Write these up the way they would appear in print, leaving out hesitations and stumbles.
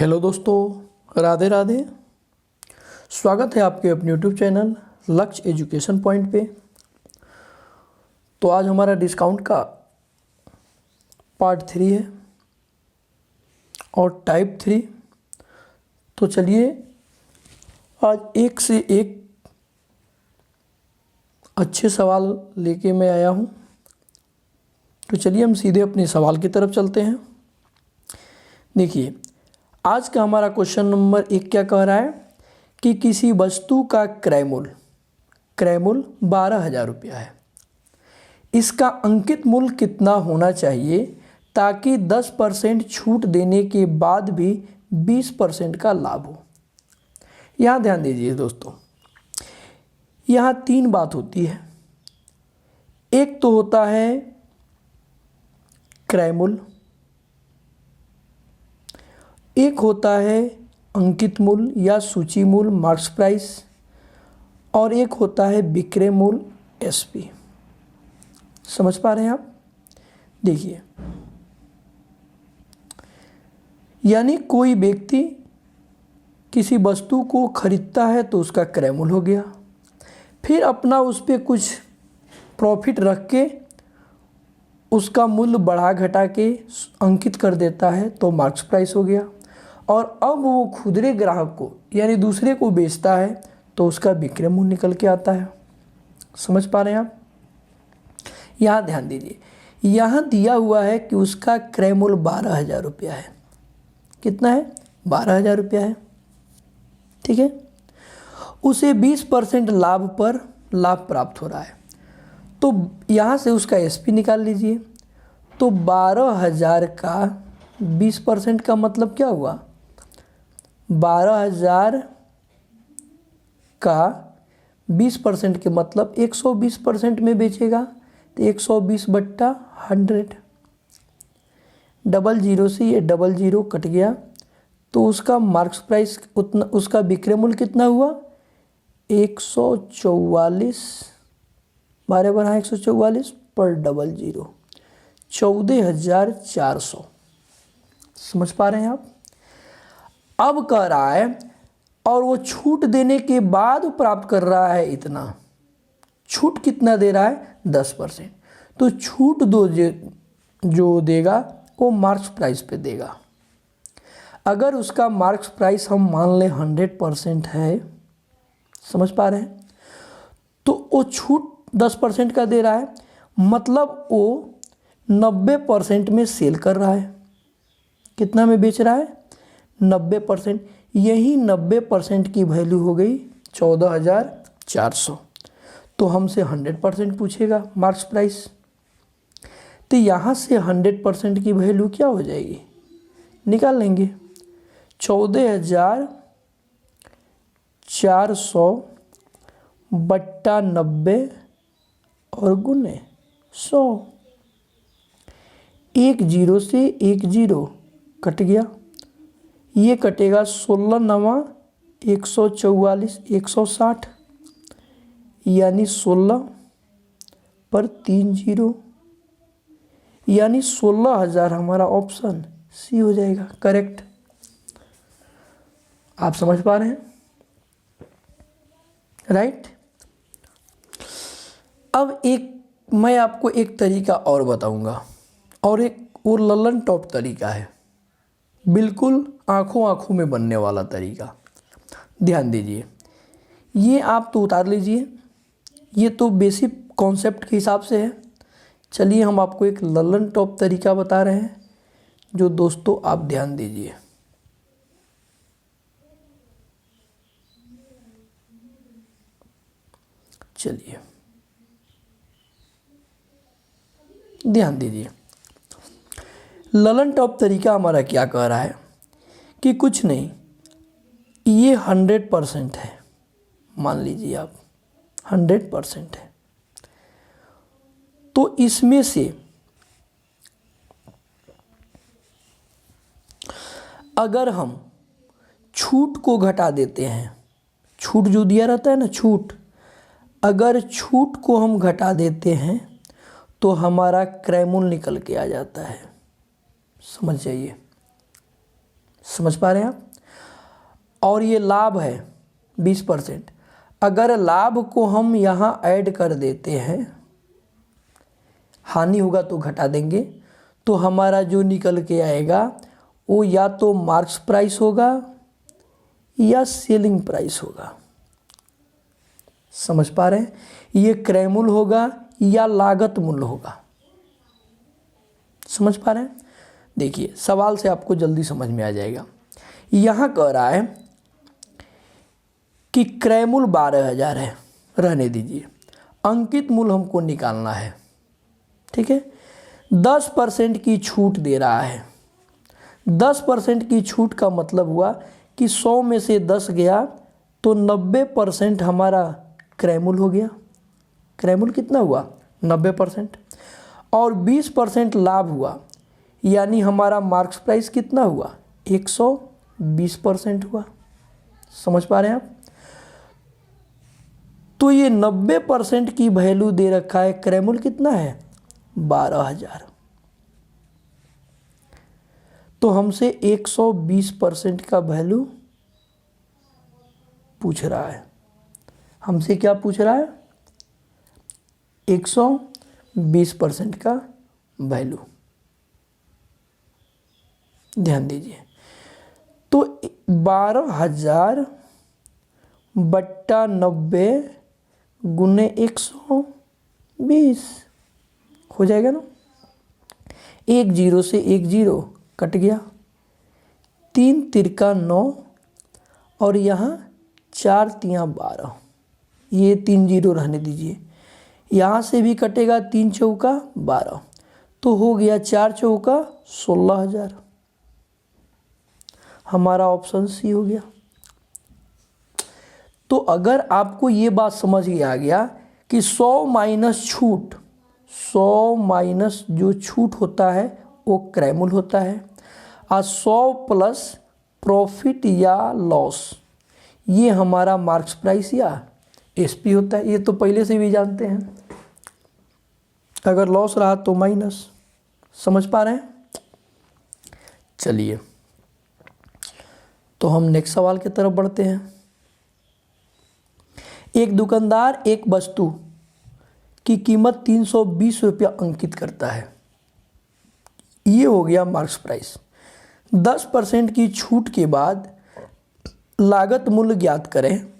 Hello दोस्तों, राधे राधे। स्वागत है आपके अपने यूट्यूब चैनल लक्ष्य एजुकेशन पॉइंट पे। तो आज हमारा डिस्काउंट का पार्ट 3 है और टाइप 3। तो चलिए आज एक से एक अच्छे सवाल लेके मैं आया हूँ। तो चलिए हम सीधे अपने सवाल की तरफ चलते हैं। देखिए, आज का हमारा क्वेश्चन नंबर 1 क्या कह रहा है कि किसी वस्तु का क्रय मूल्य 12,000 रुपया है। इसका अंकित मूल्य कितना होना चाहिए ताकि 10% छूट देने के बाद भी 20% का लाभ हो। यहाँ ध्यान दीजिए दोस्तों, यहाँ 3 बात होती है। एक तो होता है क्रय मूल्य, एक होता है अंकित मूल्य या सूची मूल्य मार्क्स प्राइस, और एक होता है विक्रय मूल्य एसपी। समझ पा रहे हैं आप? देखिए, यानी कोई व्यक्ति किसी वस्तु को खरीदता है तो उसका क्रय मूल्य हो गया, फिर अपना उस पर कुछ प्रॉफिट रख के उसका मूल्य बढ़ा घटा के अंकित कर देता है तो मार्क्स प्राइस हो गया, और अब वो खुदरे ग्राहक को यानी दूसरे को बेचता है तो उसका विक्रय मूल्य निकल के आता है। समझ पा रहे हैं आप? यहाँ ध्यान दीजिए, यहाँ दिया हुआ है कि उसका क्रय मूल्य 12,000 रुपया है। कितना है? 12,000 रुपया है। ठीक है, उसे 20% लाभ पर लाभ प्राप्त हो रहा है। तो यहाँ से उसका एसपी निकाल लीजिए। तो 12,000 का 20% का मतलब क्या हुआ? 12,000 का 20% के मतलब 120% में बेचेगा तो 120/100। डबल जीरो से ये डबल जीरो कट गया तो उसका मार्क्स प्राइस उतना, उसका विक्रय मूल्य कितना हुआ? 144, 144 पर डबल जीरो 14,400। समझ पा रहे हैं आप? अब कह रहा है और वो छूट देने के बाद प्राप्त कर रहा है इतना। छूट कितना दे रहा है? 10%। तो छूट जो देगा वो मार्क्स प्राइस पे देगा। अगर उसका मार्क्स प्राइस हम मान लें 100% है, समझ पा रहे हैं, तो वो छूट 10% का दे रहा है, मतलब वो 90% में सेल कर रहा है। कितना में बेच रहा है? 90%। यही 90% की वैल्यू हो गई 14,400। तो हमसे 100% पूछेगा मार्क्स प्राइस। तो यहाँ से 100% की वैल्यू क्या हो जाएगी? निकाल लेंगे। 14,400 बट्टा 90 और गुने 100। एक जीरो से एक जीरो कट गया, ये कटेगा 16 नवा 144 160, यानी 16 पर 3 जीरो, यानी 16,000 हमारा ऑप्शन सी हो जाएगा करेक्ट। आप समझ पा रहे हैं? राइट। अब मैं आपको एक तरीका और बताऊंगा, और एक वो ललन टॉप तरीका है, बिल्कुल आंखों आंखों में बनने वाला तरीका। ध्यान दीजिए, ये आप तो उतार लीजिए, ये तो बेसिक कॉन्सेप्ट के हिसाब से है। चलिए हम आपको एक ललन टॉप तरीका बता रहे हैं, जो दोस्तों आप ध्यान दीजिए। चलिए ध्यान दीजिए, ललन टॉप तरीका हमारा क्या कह रहा है कि कुछ नहीं, ये 100% है, मान लीजिए आप 100% है, तो इसमें से अगर हम छूट को घटा देते हैं, छूट जो दिया रहता है ना, छूट, अगर छूट को हम घटा देते हैं तो हमारा क्रय मूल्य निकल के आ जाता है। समझ जाइए, समझ पा रहे हैं आप। और ये लाभ है 20%। अगर लाभ को हम यहाँ ऐड कर देते हैं, हानि होगा तो घटा देंगे, तो हमारा जो निकल के आएगा वो या तो मार्क्स प्राइस होगा या सेलिंग प्राइस होगा। समझ पा रहे हैं, ये क्रय मूल्य होगा या लागत मूल्य होगा। समझ पा रहे हैं। देखिए सवाल से आपको जल्दी समझ में आ जाएगा। यहाँ कह रहा है कि क्रय मूल्य 12,000 है, रहने दीजिए, अंकित मूल्य हमको निकालना है। ठीक है, 10% की छूट दे रहा है। 10% की छूट का मतलब हुआ कि 100 में से 10 गया तो 90% हमारा क्रय मूल्य हो गया। क्रय मूल्य कितना हुआ? 90%। और 20% लाभ हुआ, यानी हमारा मार्क्स प्राइस कितना हुआ? 120% हुआ। समझ पा रहे हैं आप। तो ये 90% की वैल्यू दे रखा है, क्रय मूल्य कितना है? 12,000। तो हमसे 120% का वैल्यू पूछ रहा है। हमसे क्या पूछ रहा है? 120% का वैल्यू। ध्यान दीजिए, तो 12,000 बट्टा 90 गुने 120 हो जाएगा ना। एक जीरो से एक जीरो कट गया, 3 तिरका 9 और यहाँ 4 तियाँ 12, ये 3 जीरो रहने दीजिए। यहाँ से भी कटेगा 3 चौका 12, तो हो गया 4 चौका 16,000। हमारा ऑप्शन सी हो गया। तो अगर आपको ये बात समझ में आ गया कि 100 माइनस छूट, 100 माइनस जो छूट होता है वो क्रय मूल्य होता है, और 100 प्लस प्रॉफिट या लॉस ये हमारा मार्क्स प्राइस या एसपी होता है। ये तो पहले से भी जानते हैं, अगर लॉस रहा तो माइनस। समझ पा रहे हैं। चलिए तो हम नेक्स्ट सवाल की तरफ बढ़ते हैं। एक दुकानदार एक वस्तु की कीमत 320 रुपया अंकित करता है। ये हो गया मार्क्स प्राइस। 10% की छूट के बाद लागत मूल्य ज्ञात करें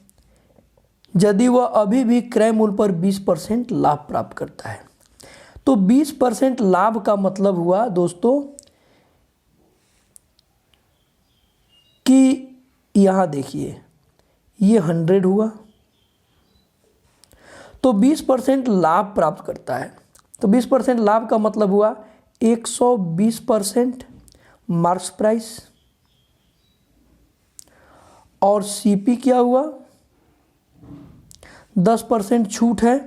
यदि वह अभी भी क्रय मूल्य पर 20% लाभ प्राप्त करता है। तो 20% लाभ का मतलब हुआ दोस्तों कि यहाँ देखिए ये 100 हुआ, तो 20% लाभ प्राप्त करता है। तो 20% लाभ का मतलब हुआ 120% मार्क्स प्राइस, और सीपी क्या हुआ? 10% छूट है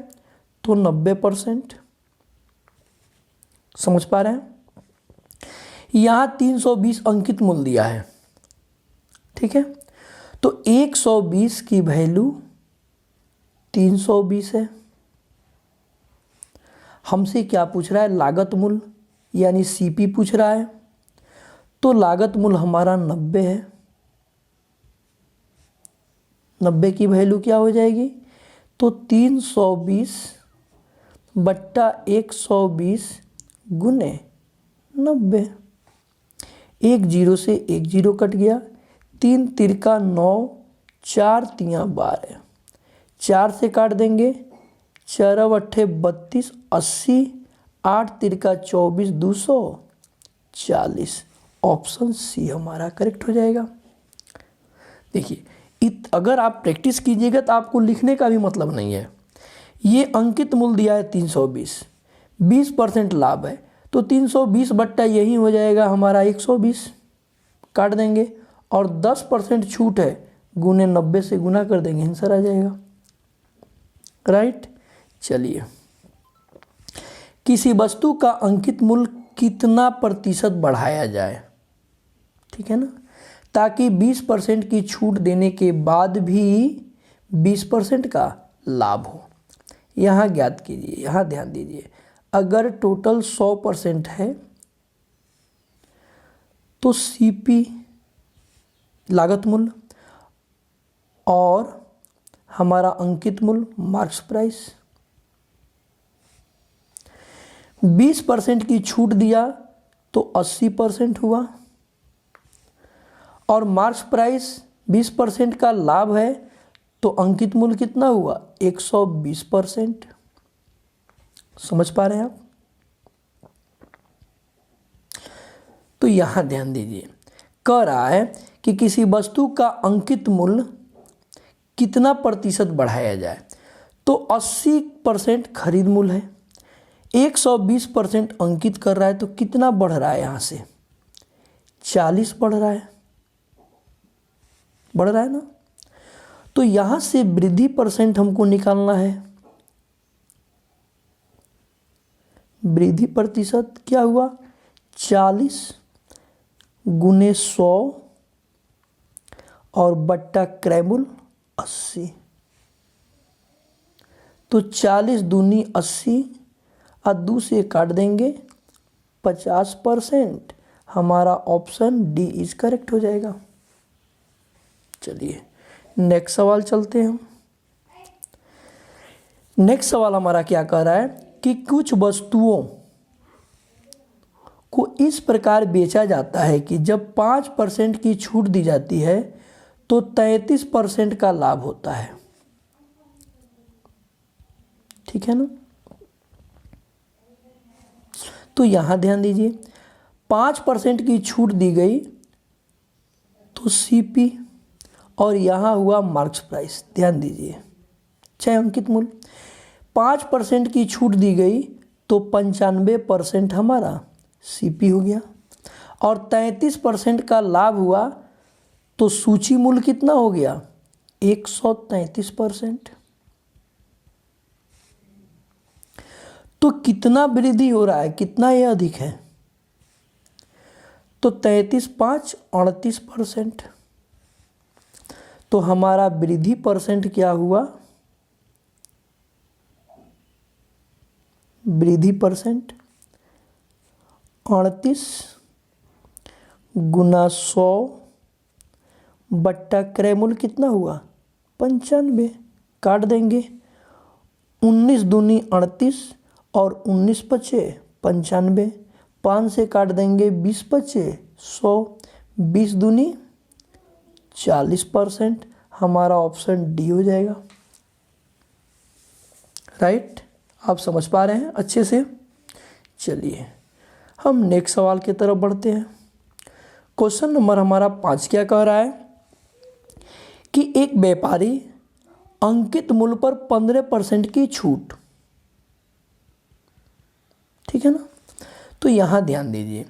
तो 90%। समझ पा रहे हैं। यहाँ 320 अंकित मूल्य दिया है। ठीक है, तो 120 की वैल्यू 320 है। हमसे क्या पूछ रहा है? लागत मूल्य यानी सीपी पूछ रहा है। तो लागत मूल्य हमारा 90 है। 90 की वैल्यू क्या हो जाएगी? तो 320 बट्टा 120 गुने 90। एक जीरो से एक जीरो कट गया, 3 तिरका 9, 4 तियाँ 12, 4 से काट देंगे, 4 अट्ठे 32, 80, 8 तिरका 24, 240। ऑप्शन सी हमारा करेक्ट हो जाएगा। देखिए अगर आप प्रैक्टिस कीजिएगा तो आपको लिखने का भी मतलब नहीं है। ये अंकित मूल्य दिया है 320, 20% लाभ है, तो 320 बट्टा यही हो जाएगा हमारा 120, काट देंगे, और 10% छूट है, गुने 90 से गुना कर देंगे, आंसर आ जाएगा। राइट। चलिए, किसी वस्तु का अंकित मूल्य कितना प्रतिशत बढ़ाया जाए, ठीक है ना, ताकि 20% की छूट देने के बाद भी 20% का लाभ हो। यहाँ ज्ञात कीजिए, यहाँ ध्यान दीजिए, अगर टोटल 100% है तो सीपी लागत मूल्य, और हमारा अंकित मूल्य मार्क्स प्राइस। 20% की छूट दिया तो 80% हुआ, और मार्क्स प्राइस 20% का लाभ है तो अंकित मूल्य कितना हुआ? 120%। समझ पा रहे हैं आप? तो यहां ध्यान दीजिए, कह रहा है कि किसी वस्तु का अंकित मूल्य कितना प्रतिशत बढ़ाया जाए, तो 80% खरीद मूल्य है, 120% अंकित कर रहा है, तो कितना बढ़ रहा है? यहां से 40 बढ़ रहा है, बढ़ रहा है ना। तो यहां से वृद्धि परसेंट हमको निकालना है। वृद्धि प्रतिशत क्या हुआ? 40 गुने 100 और बट्टा क्रय मूल्य 80। तो 40 दूनी 80 और 2 से काट देंगे 50%। हमारा ऑप्शन डी इज करेक्ट हो जाएगा। चलिए नेक्स्ट सवाल चलते हैं। नेक्स्ट सवाल हमारा क्या कह रहा है कि कुछ वस्तुओं को इस प्रकार बेचा जाता है कि जब 5% की छूट दी जाती है तो 33% का लाभ होता है। ठीक है ना। तो यहां ध्यान दीजिए, 5% की छूट दी गई तो सीपी, और यहां हुआ मार्क्स प्राइस। ध्यान दीजिए, छह अंकित मूल्य। 5% की छूट दी गई तो 95% हमारा सीपी हो गया, और 33% का लाभ हुआ तो सूची मूल्य कितना हो गया? 133%। तो कितना वृद्धि हो रहा है, कितना ये अधिक है? तो 33 5 38%। तो हमारा वृद्धि परसेंट क्या हुआ? वृद्धि परसेंट 38 गुना 100 बट्टा क्रय मूल्य कितना हुआ? 95। काट देंगे 19 दूनी 38 और 19 पचे 95। 5 से काट देंगे 20 पचे 100, 20 दूनी 40%। हमारा ऑप्शन डी हो जाएगा। राइट, आप समझ पा रहे हैं अच्छे से। चलिए हम नेक्स्ट सवाल की तरफ बढ़ते हैं। क्वेश्चन नंबर हमारा 5 क्या कह रहा है कि एक व्यापारी अंकित मूल्य पर 15% की छूट। ठीक है ना। तो यहां ध्यान दीजिए,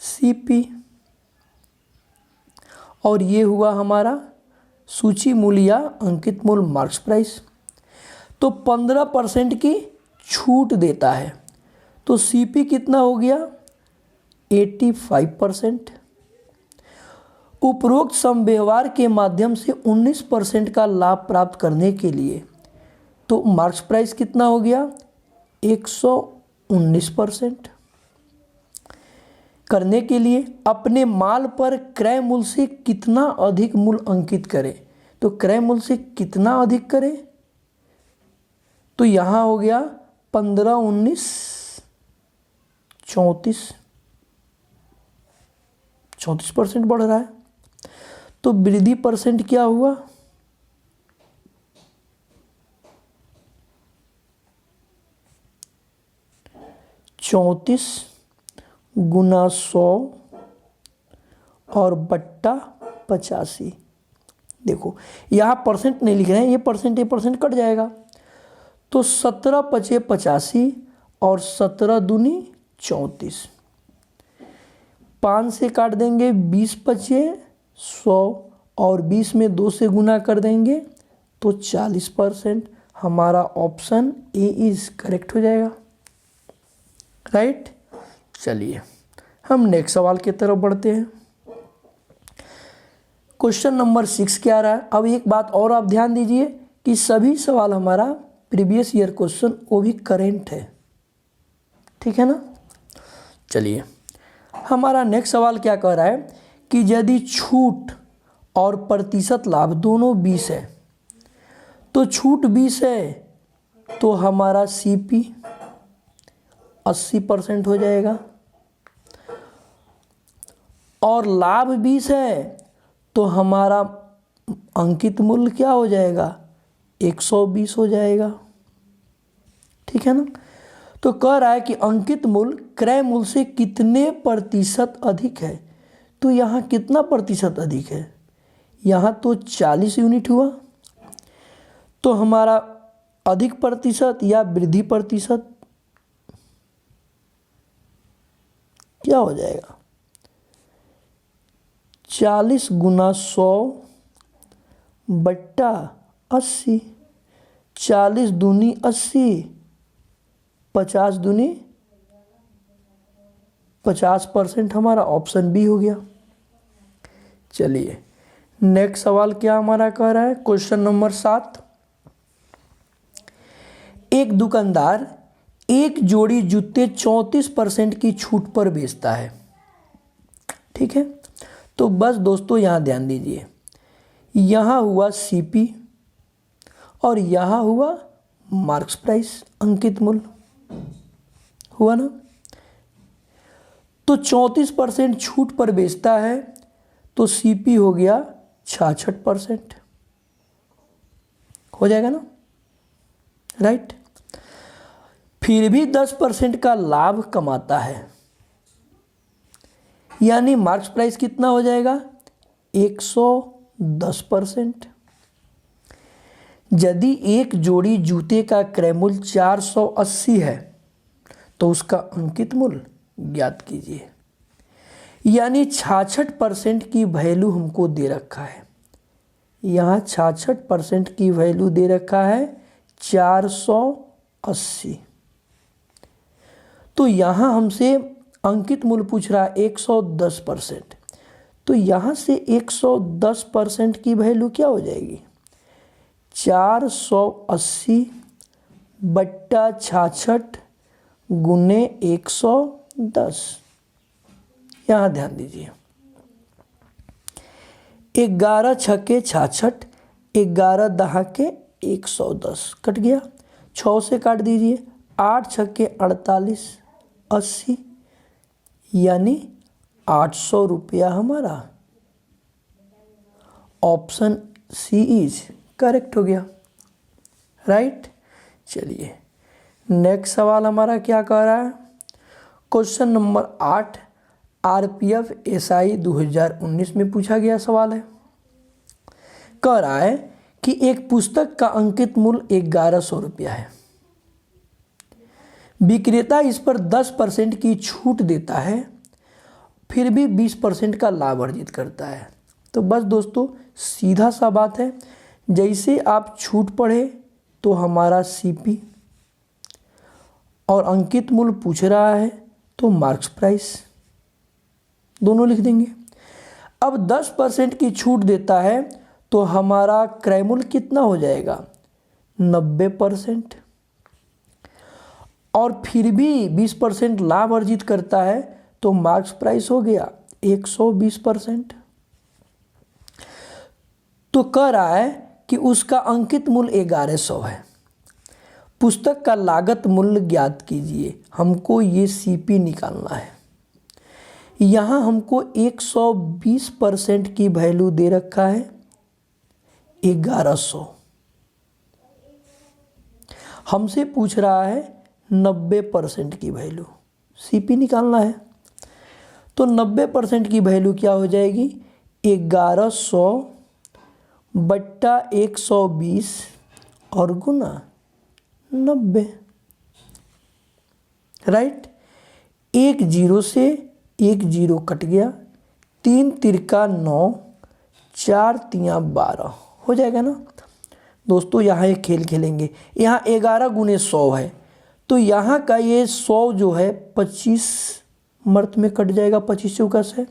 सीपी, और ये हुआ हमारा सूची मूल्य या अंकित मूल्य मार्क्स प्राइस। तो 15% की छूट देता है तो सीपी कितना हो गया? 85%। उपरोक्त समव्यवहार के माध्यम से 19% का लाभ प्राप्त करने के लिए तो मार्क्स प्राइस कितना हो गया? 119%। करने के लिए अपने माल पर क्रय मूल्य से कितना अधिक मूल्य अंकित करें, तो क्रय मूल्य से कितना अधिक करें? तो यहां हो गया 15 19 34% बढ़ रहा है। तो वृद्धि परसेंट क्या हुआ? 34 गुना 100 और बट्टा 85। देखो यहाँ परसेंट नहीं लिख रहे हैं, ये परसेंट कट जाएगा। तो 17 पचे 85 और 17 दूनी 34। 5 से काट देंगे 20 पचे 100 और 20 में 2 से गुना कर देंगे तो 40%। हमारा ऑप्शन ए इज करेक्ट हो जाएगा। राइट। चलिए हम नेक्स्ट सवाल की तरफ बढ़ते हैं। क्वेश्चन नंबर 6 क्या रहा है? अब एक बात और आप ध्यान दीजिए कि सभी सवाल हमारा प्रीवियस ईयर क्वेश्चन वो भी करेंट है। ठीक है ना। चलिए हमारा नेक्स्ट सवाल क्या कह रहा है कि यदि छूट और प्रतिशत लाभ दोनों 20 है, तो छूट 20 है तो हमारा CP 80% हो जाएगा, और लाभ 20 है तो हमारा अंकित मूल्य क्या हो जाएगा, 120 हो जाएगा। ठीक है ना। तो कह रहा है कि अंकित मूल्य क्रय मूल्य से कितने प्रतिशत अधिक है, तो यहाँ कितना प्रतिशत अधिक है, यहाँ तो 40 यूनिट हुआ, तो हमारा अधिक प्रतिशत या वृद्धि प्रतिशत क्या हो जाएगा, 40 गुना 100 बट्टा 80, 40 दूनी 80, 50 दूनी 50%, हमारा ऑप्शन बी हो गया। चलिए नेक्स्ट सवाल क्या हमारा कह रहा है, क्वेश्चन नंबर 7। एक दुकानदार एक जोड़ी जूते 34% की छूट पर बेचता है। ठीक है, तो बस दोस्तों यहाँ ध्यान दीजिए, यहाँ हुआ CP और यहाँ हुआ मार्क्स प्राइस, अंकित मूल्य हुआ ना। तो 34% छूट पर बेचता है तो CP हो गया 66%, हो जाएगा ना, राइट। फिर भी 10% का लाभ कमाता है, यानी मार्क्स प्राइस कितना हो जाएगा, 110%। यदि एक जोड़ी जूते का क्रय मूल्य 480 है तो उसका अंकित मूल्य ज्ञात कीजिए, यानी 66% की वैल्यू हमको दे रखा है, यहाँ 66% की वैल्यू दे रखा है 480, तो यहाँ हमसे अंकित मूल्य पूछ रहा है 110%, तो यहाँ से 110% की वैल्यू क्या हो जाएगी, 480 बट्टा 66 गुने 110। यहाँ ध्यान दीजिए, 11 छक्के 66, 11 दहाके 110 कट गया, 6 से काट दीजिए, 8 छक्के 48, 80, यानी 800 रुपया हमारा ऑप्शन सी इज करेक्ट हो गया, राइट। चलिए नेक्स्ट सवाल हमारा क्या कह रहा है, क्वेश्चन नंबर 8 RPF SI 2019 में पूछा गया सवाल है। कह रहा है कि एक पुस्तक का अंकित मूल्य 1100 रुपया है, विक्रेता इस पर 10% की छूट देता है, फिर भी 20% का लाभ अर्जित करता है। तो बस दोस्तों सीधा सा बात है, जैसे आप छूट पढ़े तो हमारा CP और अंकित मूल्य पूछ रहा है तो मार्क्स प्राइस दोनों लिख देंगे। अब 10% की छूट देता है तो हमारा क्रय मूल्य कितना हो जाएगा, 90%, और फिर भी 20% लाभ अर्जित करता है तो मार्क्स प्राइस हो गया 120%। तो कह रहा है कि उसका अंकित मूल्य 1100 है, पुस्तक का लागत मूल्य ज्ञात कीजिए, हमको ये CP निकालना है। यहाँ हमको 120% की वैल्यू दे रखा है 1100, हमसे पूछ रहा है 90% की वैल्यू, CP निकालना है। तो 90% की वैल्यू क्या हो जाएगी, 1100 बट्टा 120 और गुना 90, राइट। एक जीरो से एक जीरो कट गया, 3 तिरका 9, 4 तियाँ 12 हो जाएगा ना। दोस्तों यहाँ एक खेल खेलेंगे, यहाँ 11 गुने 100 है, तो यहाँ का ये 100 जो है 25 मर्त में कट जाएगा, 25 चौका से,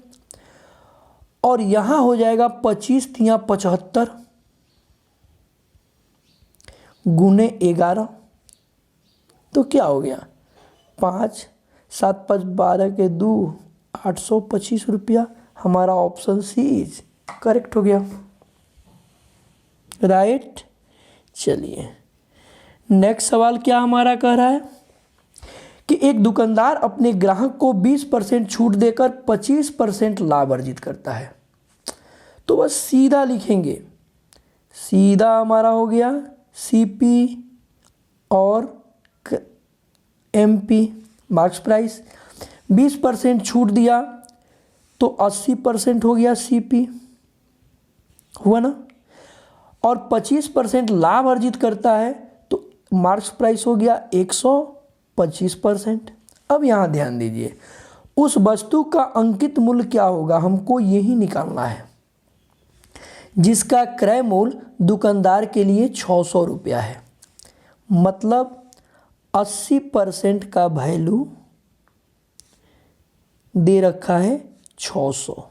और यहाँ हो जाएगा 25 तियाँ 75 गुने 11, तो क्या हो गया 5 7 5 12 के 2 825 रुपया, हमारा ऑप्शन सी इज करेक्ट हो गया, राइट। चलिए नेक्स्ट सवाल क्या हमारा कह रहा है कि एक दुकानदार अपने ग्राहक को 20% छूट देकर 25% लाभ अर्जित करता है। तो बस सीधा लिखेंगे, सीधा हमारा हो गया सीपी और एमपी मार्क्स प्राइस। 20% छूट दिया तो 80% हो गया सीपी, हुआ ना। और 25% लाभ अर्जित करता है तो मार्क्स प्राइस हो गया 125%। अब यहाँ ध्यान दीजिए, उस वस्तु का अंकित मूल्य क्या होगा, हमको यही निकालना है, जिसका क्रय मूल्य दुकानदार के लिए 600 रुपया है। मतलब 80% का वैल्यू दे रखा है 600,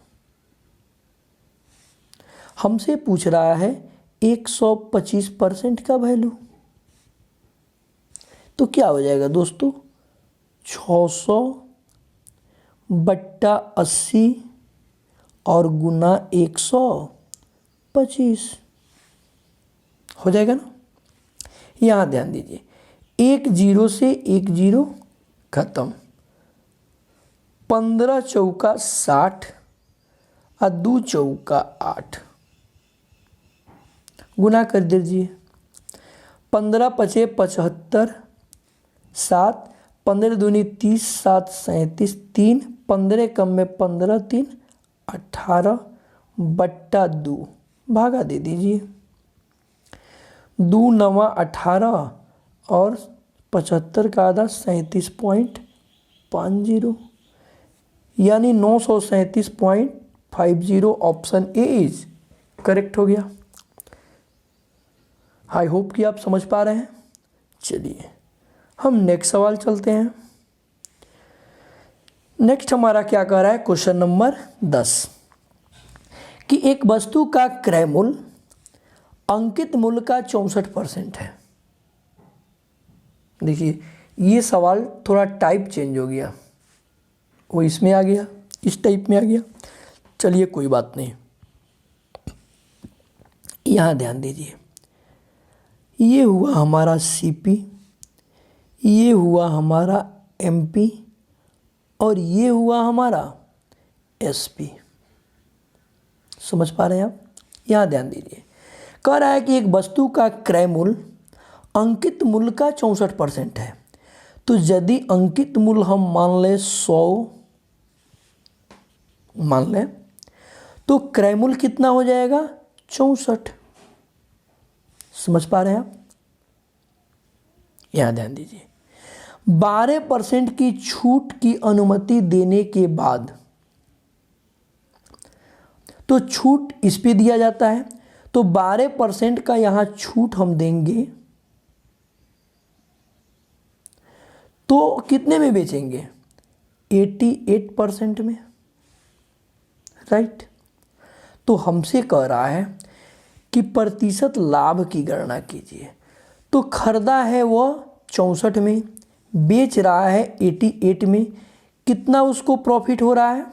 हमसे पूछ रहा है 125% का वैल्यू। तो क्या हो जाएगा दोस्तों, 600 बट्टा 80 और गुना 125 हो जाएगा ना। यहाँ ध्यान दीजिए, एक जीरो से एक जीरो खत्म, 15 चौका 60 और 2 चौका 8, गुना कर दीजिए। 15 पचे 75, 7 15 दूनी 30, 7 37, 3 15 कम में 15 3 18 बट्टा 2 भागा दे दीजिए। 2 9 18 और 75 का आधा 37.50, यानी 937.50। ऑप्शन ए इज करेक्ट हो गया। आई होप कि आप समझ पा रहे हैं। चलिए हम नेक्स्ट सवाल चलते हैं। नेक्स्ट हमारा क्या कह रहा है, क्वेश्चन नंबर 10 कि एक वस्तु का क्रय मूल्य अंकित मूल्य का 64% है। देखिए ये सवाल थोड़ा टाइप चेंज हो गया, वो इसमें आ गया, इस टाइप में आ गया। चलिए कोई बात नहीं, यहाँ ध्यान दीजिए, ये हुआ हमारा सीपी, ये हुआ हमारा एमपी और ये हुआ हमारा एसपी। समझ पा रहे हैं आप। यहाँ ध्यान दीजिए, कह रहा है कि एक वस्तु का क्रय मूल्य अंकित मूल्य का 64% है। तो यदि अंकित मूल्य हम मान लें 100 मान लें, तो क्रय मूल्य कितना हो जाएगा, 64। समझ पा रहे हैं आप। यहां ध्यान दीजिए, 12% की छूट की अनुमति देने के बाद, तो छूट इस पे दिया जाता है, तो 12% का यहां छूट हम देंगे तो कितने में बेचेंगे, 88% में, राइट। तो हमसे कह रहा है कि प्रतिशत लाभ की गणना कीजिए। तो खरीदा है वह 64 में, बेच रहा है 88 में, कितना उसको प्रॉफिट हो रहा है,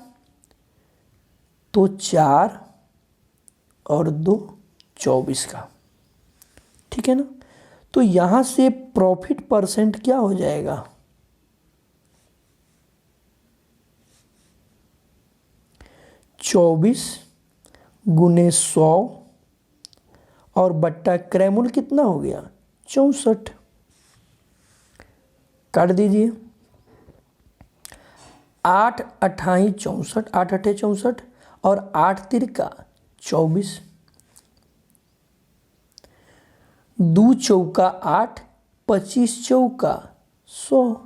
तो 4 और 2 24 का, ठीक है ना। तो यहां से प्रॉफिट परसेंट क्या हो जाएगा, 24 गुने 100 और बट्टा क्रय मूल्य कितना हो गया, 64। काट दीजिए, 8 अट्ठाई 64, 8 अट्ठे 64 और 8 तिरका 24, 2 चौका 8, 25 चौका 100,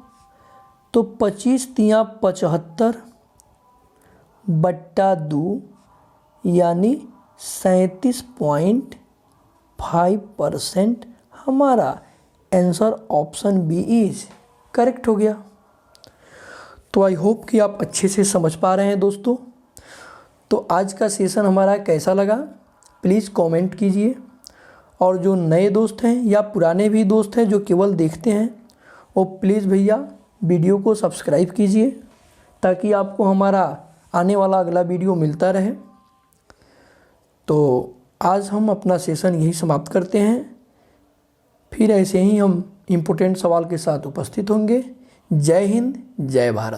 तो 25 तिया 75 बट्टा 2 यानी 37.5% हमारा answer option B is correct हो गया। तो आई होप कि आप अच्छे से समझ पा रहे हैं दोस्तों। तो आज का सेशन हमारा कैसा लगा प्लीज़ कमेंट कीजिए, और जो नए दोस्त हैं या पुराने भी दोस्त हैं जो केवल देखते हैं, वो प्लीज़ भैया वीडियो को सब्सक्राइब कीजिए ताकि आपको हमारा आने वाला अगला वीडियो मिलता रहे। तो आज हम अपना सेशन यही समाप्त करते हैं। फिर ऐसे ही हम इम्पोर्टेंट सवाल के साथ उपस्थित होंगे। जय हिंद, जय भारत।